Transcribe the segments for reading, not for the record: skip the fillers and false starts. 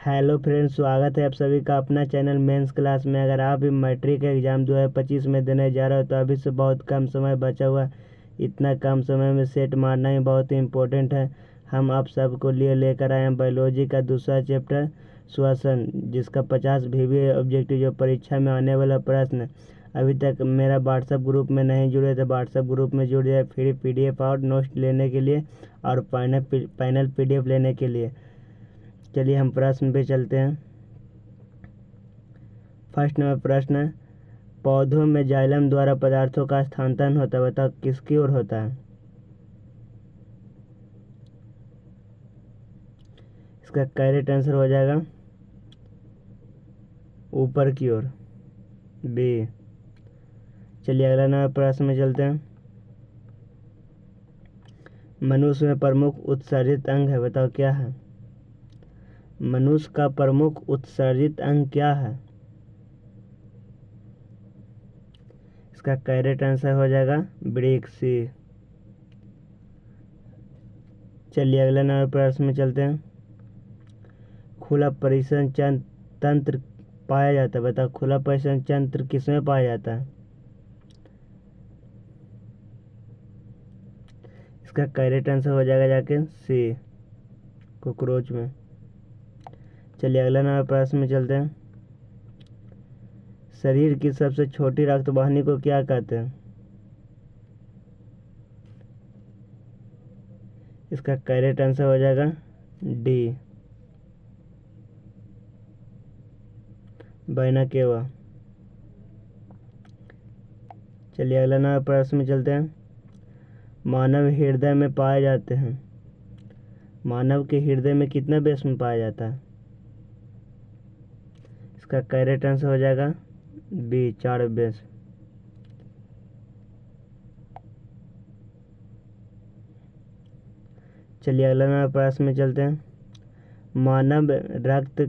Hello friends, स्वागत है आप सभी का अपना चैनल मेंस क्लास में। अगर आप भी मैट्रिक एग्ज़ाम 2025 में देने जा रहे हो तो अभी से बहुत कम समय बचा हुआ। इतना कम समय में सेट मारना ही बहुत ही इम्पोर्टेंट है। हम आप सबको लिए लेकर आए हैं बायोलॉजी का दूसरा चैप्टर श्वसन, जिसका 50 VBA ऑब्जेक्टिव जो परीक्षा में आने वाला प्रश्न। अभी तक मेरा व्हाट्सएप ग्रुप में नहीं जुड़े तो व्हाट्सएप ग्रुप में जुड़ जाए फ्री PDF और नोट्स लेने के लिए और फाइनल PDF लेने के लिए। चलिए हम प्रश्न पे चलते हैं। फर्स्ट नंबर प्रश्न है, पौधों में जाइलम द्वारा पदार्थों का स्थानांतरण होता है, बताओ किसकी ओर होता है। इसका करेक्ट आंसर हो जाएगा ऊपर की ओर, बी। चलिए अगला नंबर प्रश्न में चलते हैं। मनुष्य में प्रमुख उत्सर्जित अंग है, बताओ क्या है। मनुष्य का प्रमुख उत्सर्जित अंग क्या है। इसका करेक्ट आंसर हो जाएगा वृक्क, सी। चलिए अगला नंबर प्रश्न में चलते हैं। खुला परिसंचरण तंत्र पाया जाता है, बताओ खुला परिसंचरण तंत्र किसमें पाया जाता है। इसका करेक्ट आंसर हो जाएगा जाके सी, कॉकरोच में। चलिए अगला नंबर प्रश्न में चलते हैं। शरीर की सबसे छोटी रक्त वाहिनी को क्या कहते हैं। इसका करेक्ट आंसर हो जाएगा डी, वेना केवा। चलिए अगला नंबर प्रश्न में चलते हैं। मानव हृदय में पाए जाते हैं, मानव के हृदय में कितना बेस में पाया जाता है। इसका करेक्ट आंसर हो जाएगा बी, 4 बेस। चलिए अगला नंबर प्रश्न में चलते हैं। मानव रक्त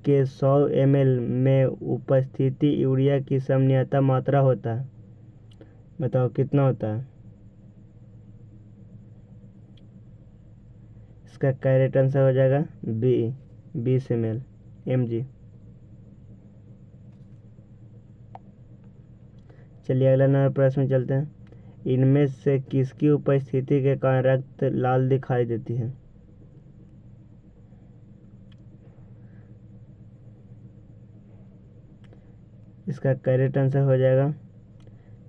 के 100 ml में उपस्थिति यूरिया की सामान्यतः मात्रा होता है, बताओ कितना होता है। इसका करेक्ट आंसर हो जाएगा बी, 20 mg। चलिए अगला नंबर प्रश्न में चलते हैं। इनमें से किसकी उपस्थिति के कारण रक्त लाल दिखाई देती है। इसका करेक्ट आंसर हो जाएगा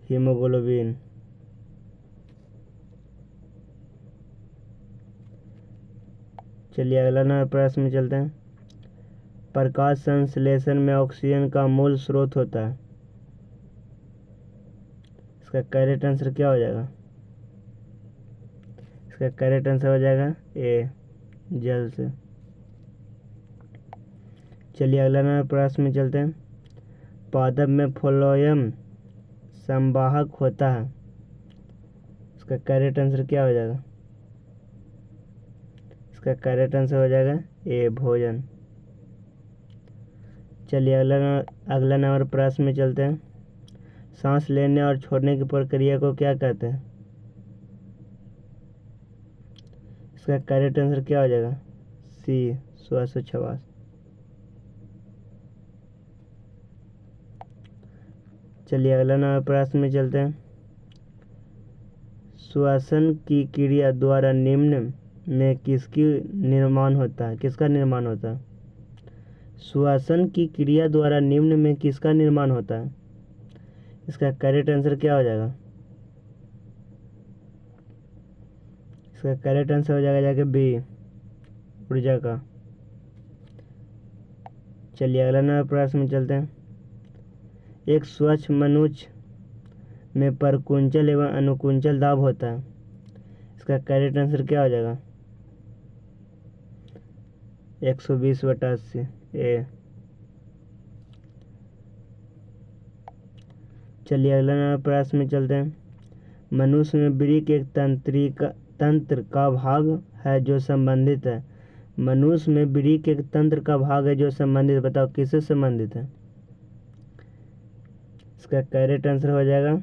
हीमोग्लोबिन। चलिए अगला नंबर प्रश्न में चलते हैं। प्रकाश संश्लेषण में ऑक्सीजन का मूल स्रोत होता है। इसका करेक्ट आंसर क्या हो जाएगा। इसका करेक्ट आंसर हो जाएगा ए, जल से। चलिए अगला नंबर प्रश्न में चलते हैं। पादप में फ्लोएम संवाहक होता है। इसका करेक्ट आंसर क्या हो जाएगा। इसका करेक्ट आंसर हो जाएगा ए, भोजन। चलिए अगला नंबर प्रश्न में चलते हैं। सांस लेने और छोड़ने की प्रक्रिया को क्या कहते हैं। इसका करेक्ट आंसर क्या हो जाएगा, सी, श्वासोच्छवास। चलिए अगला नंबर प्रश्न में चलते हैं। श्वसन की क्रिया द्वारा निम्न में किसका निर्माण होता है। श्वसन की क्रिया द्वारा निम्न में किसका निर्माण होता है। इसका करेक्ट आंसर क्या हो जाएगा। इसका करेक्ट आंसर हो जाएगा जाके बी, ऊर्जा का। चलिए अगला नंबर प्रश्न में चलते हैं। एक स्वच्छ मनुष्य में परकुंचल एवं अनुकुंचल दाब होता है। इसका करेक्ट आंसर क्या हो जाएगा, 120/80 ए। चलिए अगला नंबर प्रश्न में चलते हैं। मनुष्य में वृक्क एक तंत्र का भाग है जो संबंधित है। मनुष्य में वृक्क एक तंत्र का भाग है जो संबंधित, बताओ किससे संबंधित है। इसका करेक्ट आंसर हो जाएगा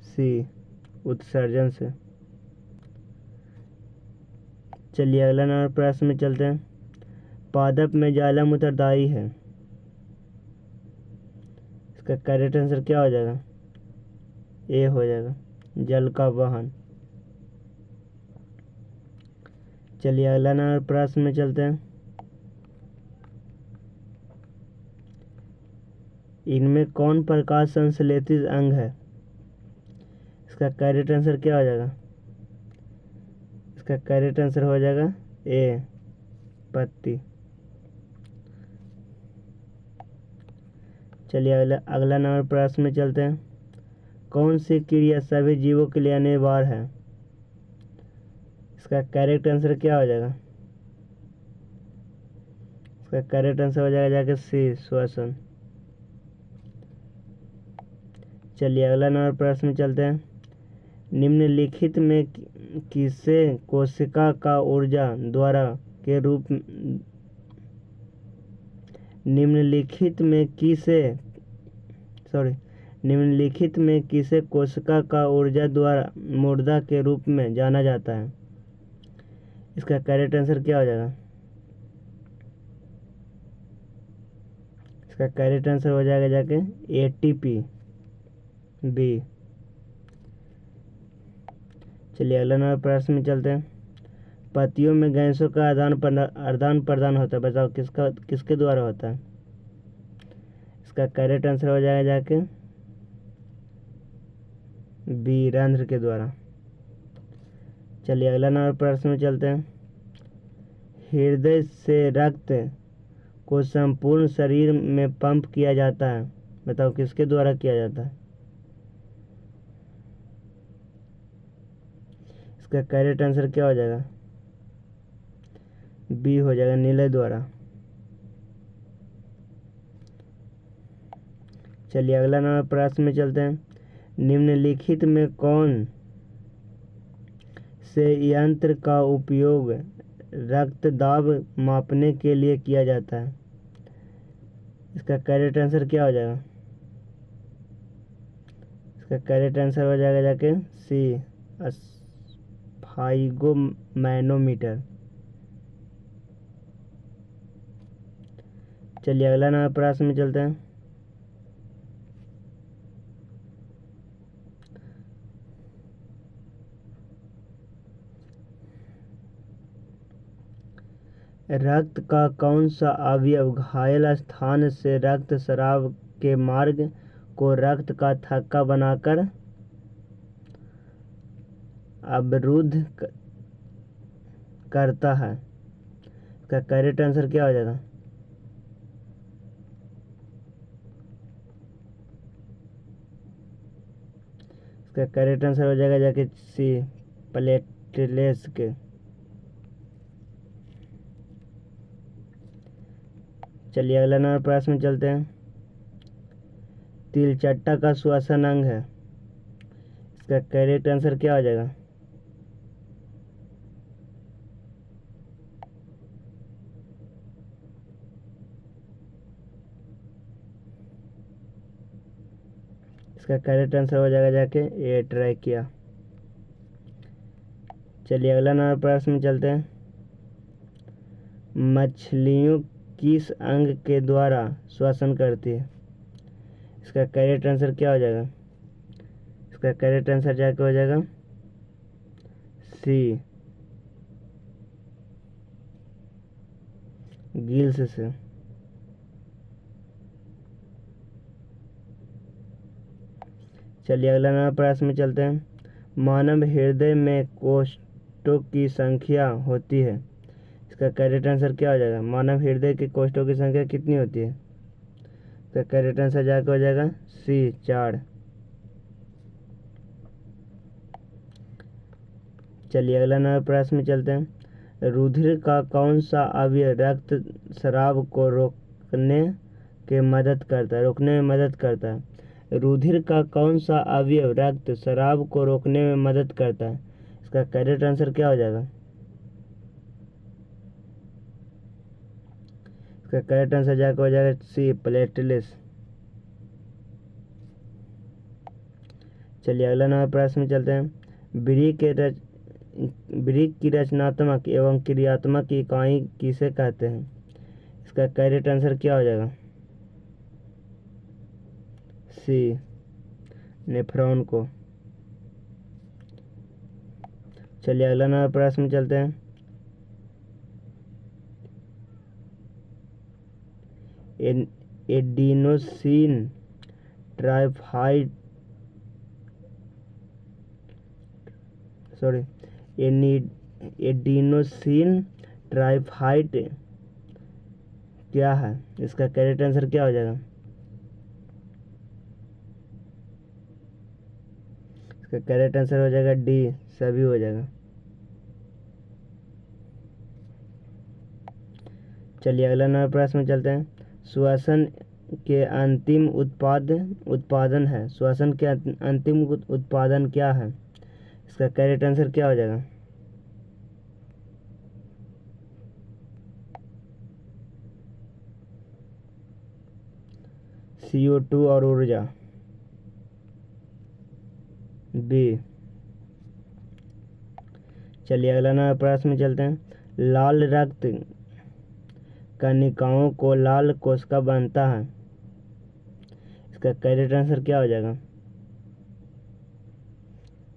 सी, उत्सर्जन से। चलिए अगला नंबर प्रश्न में चलते हैं। पादप में जाइलम उत्तरदायी है। इसका करेक्ट आंसर क्या हो जाएगा? ए हो जाएगा, जल का वहन। चलिए अगला नंबर प्रश्न में चलते हैं। इनमें कौन प्रकाश संश्लेषित अंग है? इसका करेक्ट आंसर क्या हो जाएगा? इसका करेक्ट आंसर हो जाएगा ए, पत्ती। चलिए अगला नंबर प्रश्न में चलते हैं। कौन सी क्रिया सभी जीवों के लिए अनिवार्य है? इसका करेक्ट आंसर क्या हो जाएगा? इसका करेक्ट आंसर हो जाएगा जाके सी, श्वसन। चलिए अगला नंबर प्रश्न में चलते हैं। निम्नलिखित में किसे कोशिका का ऊर्जा द्वारा के रूप निम्नलिखित में किसे कोशिका का ऊर्जा द्वारा मुर्दा के रूप में जाना जाता है? इसका करेक्ट आंसर क्या हो जाएगा? इसका करेक्ट आंसर हो जाएगा जाके एटीपी, बी। चलिए अगला नंबर प्रश्न में चलते हैं। पत्तियों में गैसों का आदान प्रदान होता है, बताओ किसके द्वारा होता है? इसका करेक्ट आंसर हो जाएगा जाके बी, रंध्र के द्वारा। चलिए अगला नंबर प्रश्न में चलते हैं। हृदय से रक्त को संपूर्ण शरीर में पंप किया जाता है, बताओ किसके द्वारा किया जाता है? इसका करेक्ट आंसर क्या हो जाएगा? बी हो जाएगा, नीले द्वारा। चलिए अगला नंबर प्रश्न में चलते हैं। निम्नलिखित में कौन से यंत्र का उपयोग रक्त दाब मापने के लिए किया जाता है? इसका करेक्ट आंसर क्या हो जाएगा? इसका करेक्ट आंसर हो जाएगा जाके सी, स्फाइगोमैनोमीटर। चलिए अगला नंबर प्रश्न में चलते हैं। रक्त का कौन सा अवयव घायल स्थान से रक्त स्राव के मार्ग को रक्त का थक्का बनाकर अवरुद्ध करता है? इसका करेक्ट आंसर क्या हो जाएगा? इसका करेक्ट आंसर हो जाएगा जाके सी, प्लेटलेट्स के। चलिए अगला नंबर प्रश्न में चलते हैं। तिलचट्टा का श्वसन अंग है, इसका करेक्ट आंसर क्या हो जाएगा? इसका करेक्ट आंसर हो जाएगा जाके ए, ट्रैकिया। चलिए अगला नंबर प्रश्न में चलते हैं। मछलियों किस अंग के द्वारा श्वसन करती है? इसका करेक्ट आंसर क्या हो जाएगा? इसका करेक्ट आंसर जाके हो जाएगा सी, गिल्स से। चलिए अगला नंबर प्रश्न में चलते हैं। मानव हृदय में कोष्ठों की संख्या होती है, इसका करेक्ट आंसर क्या हो जाएगा? मानव हृदय के कोष्ठों की संख्या कितनी होती है? इसका करेक्ट आंसर जाके हो जाएगा सी, 4। चलिए अगला नंबर प्रश्न में चलते हैं। रुधिर का कौन सा अवयव रक्त स्राव को रोकने में मदद करता है? रुधिर का कौन सा अवयव रक्त स्राव को रोकने में मदद करता है? इसका करेक्ट आंसर क्या हो जाएगा? इसका करेक्ट आंसर जाकर हो जाएगा सी, प्लेटलेट्स। चलिए अगला नंबर प्रश्न में चलते हैं। वृक्क की रचनात्मक एवं क्रियात्मक इकाई किसे कहते हैं? इसका करेक्ट आंसर क्या हो जाएगा? सी, नेफ्रॉन को। चलिए अगला नंबर प्रश्न में चलते हैं। एडिनोसिन ट्राइफाइड एडिनोसिन ट्राइफाइड क्या है? इसका करेक्ट आंसर क्या हो जाएगा? इसका करेक्ट आंसर हो जाएगा डी, सभी हो जाएगा। चलिए अगला नंबर प्रश्न में चलते हैं। श्वसन के अंतिम उत्पादन है। श्वसन के अंतिम उत्पादन क्या है? इसका करेक्ट आंसर क्या हो जाएगा? CO2 और ऊर्जा, बी। चलिए अगला नंबर प्रश्न में चलते हैं। लाल रक्त कणिकाओं को लाल कोशिका बनता है। इसका करेक्ट आंसर क्या हो जाएगा?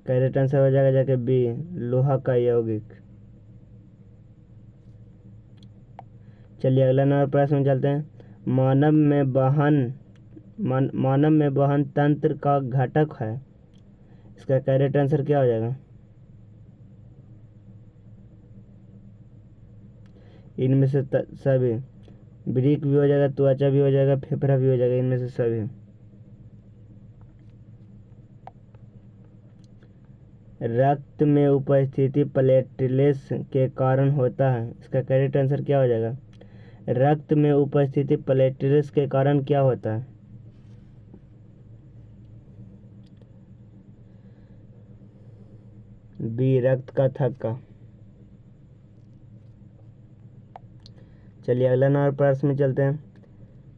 करेक्ट आंसर हो जाएगा जाके बी, लोहा का यौगिक। चलिए अगला नंबर प्रश्न में चलते हैं। मानव में वहन तंत्र का घटक है। इसका करेक्ट आंसर क्या हो जाएगा? इनमें से सभी। ब्रिक भी हो जाएगा, त्वचा भी हो जाएगा, फेफड़ा भी हो जाएगा, इनमें से सभी। रक्त में उपस्थिति प्लेटलेट्स के कारण होता है। इसका करेक्ट आंसर क्या हो जाएगा? रक्त में उपस्थिति प्लेटलेट्स के कारण क्या होता है? बी, रक्त का थक्का। चलिए अगला नंबर प्रश्न में चलते हैं।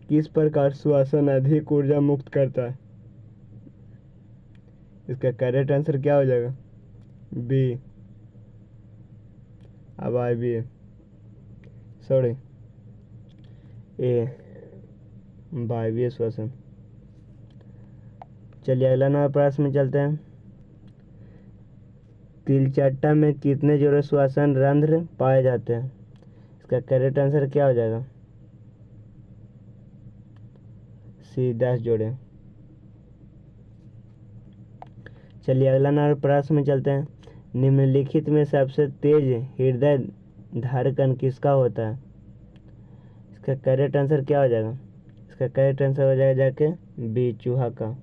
किस प्रकार श्वसन अधिक ऊर्जा मुक्त करता है? इसका करेक्ट आंसर क्या हो जाएगा? बी, अवायवीय, सॉरी, ए, वायवीय श्वसन। चलिए अगला नंबर प्रश्न में चलते हैं। तिलचट्टा में कितने जोड़े श्वसन रंध्र पाए जाते हैं? इसका करेक्ट आंसर क्या हो जाएगा? सी, 10 जोड़े। चलिए अगला नंबर प्रश्न में चलते हैं। निम्नलिखित में सबसे तेज हृदय धड़कन किसका होता है? इसका करेक्ट आंसर क्या हो जाएगा? इसका करेक्ट आंसर हो जाएगा जाके बी, चूहा का।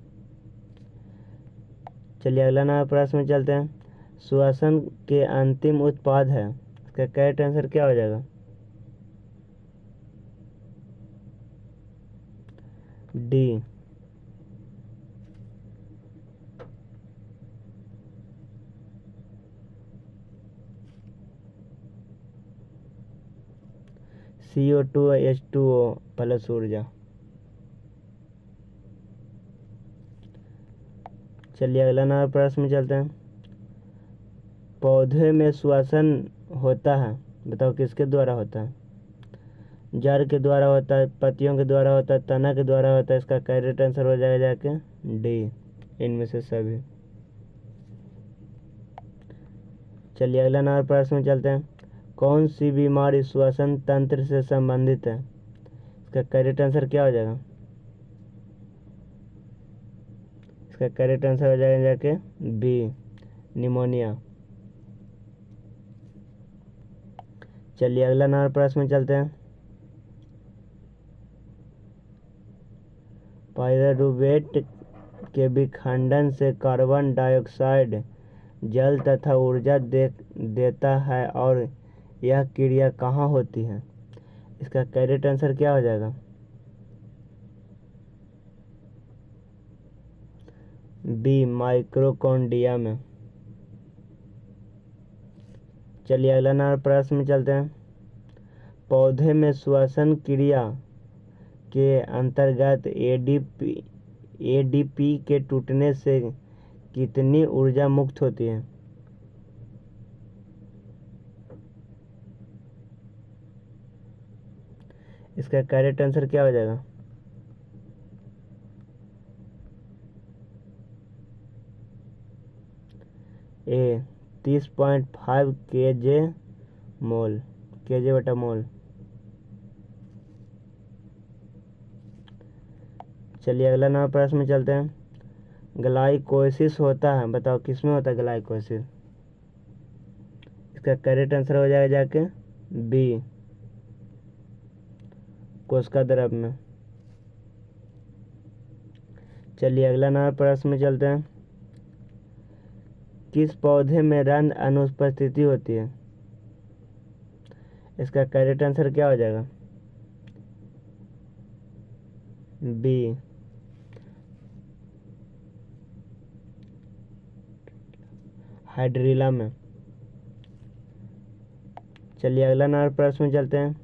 चलिए अगला नंबर प्रश्न में चलते हैं। श्वसन के अंतिम उत्पाद है। इसका करेक्ट आंसर क्या हो जाएगा? डी। CO2 H2O प्लस ऊर्जा। चलिए अगला नंबर प्रश्न में चलते हैं। पौधे में श्वसन होता है, बताओ किसके द्वारा होता है? जड़ के द्वारा होता है, पत्तियों के द्वारा होता है, तना के द्वारा होता है। इसका करेक्ट आंसर हो जाएगा जाके डी, इनमें से सभी। चलिए अगला नंबर प्रश्न में चलते हैं। कौन सी बीमारी श्वसन तंत्र से संबंधित है? इसका करेक्ट आंसर क्या हो जाएगा? इसका करेक्ट आंसर हो जाएगा जाके बी, निमोनिया। चलिए अगला नंबर प्रश्न में चलते हैं। पाइरूवेट के विखंडन से कार्बन डाइऑक्साइड जल तथा ऊर्जा देता है और यह क्रिया कहाँ होती है? इसका करेक्ट आंसर क्या हो जाएगा? बी, माइक्रोकॉन्ड्रिया में। चलिए अगला नंबर प्रश्न में चलते हैं। पौधे में श्वसन क्रिया के अंतर्गत एडीपी के टूटने से कितनी ऊर्जा मुक्त होती है? इसका करेक्ट आंसर क्या हो जाएगा? ए 30.5 kJ मोल, kJ बटा मोल। चलिए अगला नंबर प्रश्न में चलते हैं। ग्लाइकोसिस होता है, बताओ किस में होता है ग्लाइकोसिस? इसका करेक्ट आंसर हो जाएगा जाके बी, कोशिका द्रव में। चलिए अगला नंबर प्रश्न में चलते हैं। किस पौधे में रंध्र अनुपस्थिति होती है? इसका करेक्ट आंसर क्या हो जाएगा? बी, हाइड्रिला में। चलिए अगला नंबर प्रश्न में चलते हैं।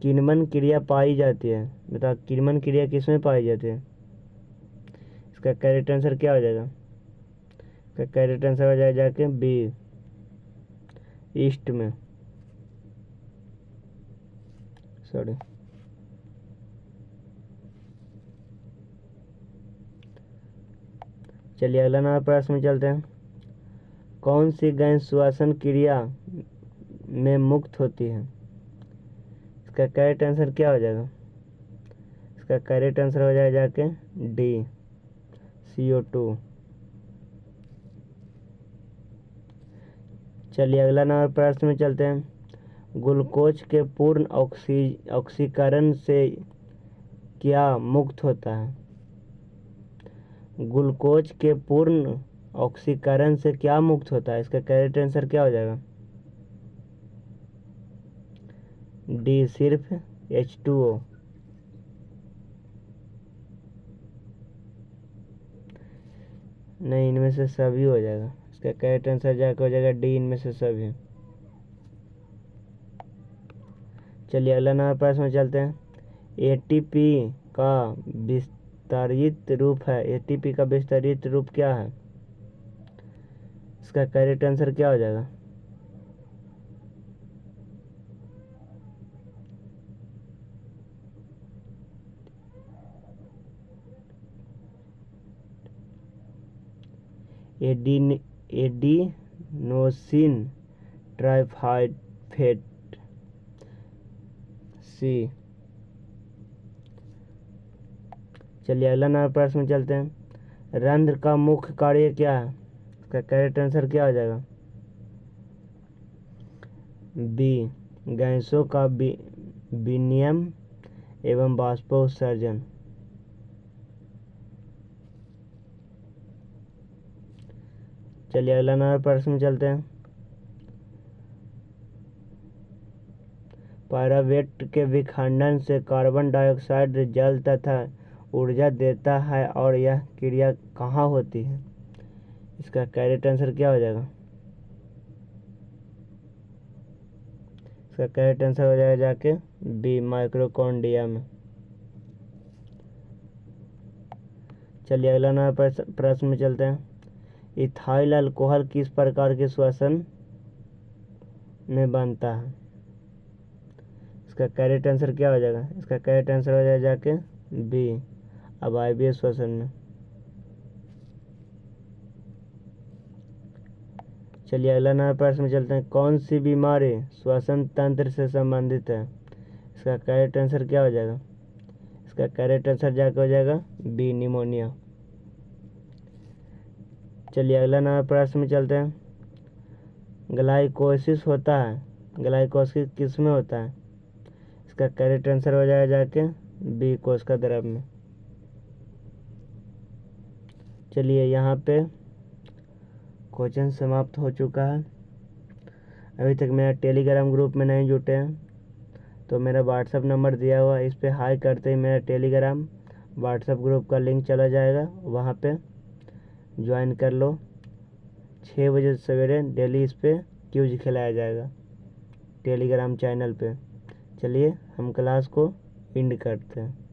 किण्वन क्रिया पाई जाती है, बताओ किण्वन क्रिया किसमें पाई जाती है? इसका करेक्ट आंसर क्या हो जाएगा? इसका करेक्ट आंसर हो जाएगा जाके बी, ईस्ट में। सॉरी। चलिए अगला नंबर प्रश्न में चलते हैं। कौन सी गैस श्वसन क्रिया में मुक्त होती है? इसका करेक्ट आंसर क्या हो जाएगा? इसका करेक्ट आंसर हो जाएगा जाके डी, CO2। चलिए अगला नंबर प्रश्न में चलते हैं। ग्लूकोज के पूर्ण ऑक्सीकरण से क्या मुक्त होता है? ग्लूकोज के पूर्ण ऑक्सीकरण से क्या मुक्त होता है? इसका करेक्ट आंसर क्या हो जाएगा? डी, सिर्फ H2O। नहीं, इनमें से सभी हो जाएगा। इसका करेक्ट आंसर जाकर हो जाएगा डी, इनमें से सभी। चलिए अगला नंबर प्रश्न में चलते हैं। ATP का विस्तारित रूप है, ATP का विस्तारित रूप क्या है? इसका करेक्ट आंसर क्या हो जाएगा? एडिनोसिन ट्राइफॉस्फेट, सी। चलिए अगला नंबर प्रश्न में चलते हैं। रंध्र का मुख्य कार्य क्या है? इसका करेक्ट आंसर क्या हो जाएगा? बी, गैसों का विनिमय एवं बाष्पोत्सर्जन। चलिए अगला नंबर प्रश्न में चलते हैं। पायरुवेट के विखंडन से कार्बन डाइऑक्साइड जल तथा ऊर्जा देता है और यह क्रिया कहाँ होती है? इसका करेक्ट आंसर क्या हो जाएगा? इसका करेक्ट आंसर हो जाएगा जाके बी, माइटोकॉन्ड्रिया में। चलिए अगला नंबर प्रश्न में चलते हैं। इथाइल अल्कोहल किस प्रकार के श्वसन में बनता है? इसका करेक्ट आंसर क्या हो जाएगा? इसका करेक्ट आंसर हो जाएगा जाके बी, अवायवीय श्वसन में। चलिए अगला नंबर प्रश्न में चलते हैं। कौन सी बीमारी श्वसन तंत्र से संबंधित है? इसका करेक्ट आंसर क्या हो जाएगा? इसका करेक्ट आंसर जाकर हो जाएगा बी, निमोनिया। चलिए अगला नंबर प्रश्न में चलते हैं। ग्लाइकोसिस होता है, ग्लाइकोसिस किस में होता है? इसका करेक्ट आंसर हो जाएगा जाके बी, कोशिका द्रव में। चलिए यहाँ पे क्वेश्चन समाप्त हो चुका है। अभी तक मेरा टेलीग्राम ग्रुप में नहीं जुटे हैं तो मेरा व्हाट्सअप नंबर दिया हुआ है, इस पर हाई करते ही मेरा टेलीग्राम व्हाट्सअप ग्रुप का लिंक चला जाएगा, वहाँ पे ज्वाइन कर लो। 6 बजे सवेरे डेली इस पर क्यूज खिलाया जाएगा टेलीग्राम चैनल पे। चलिए हम क्लास को एंड करते हैं।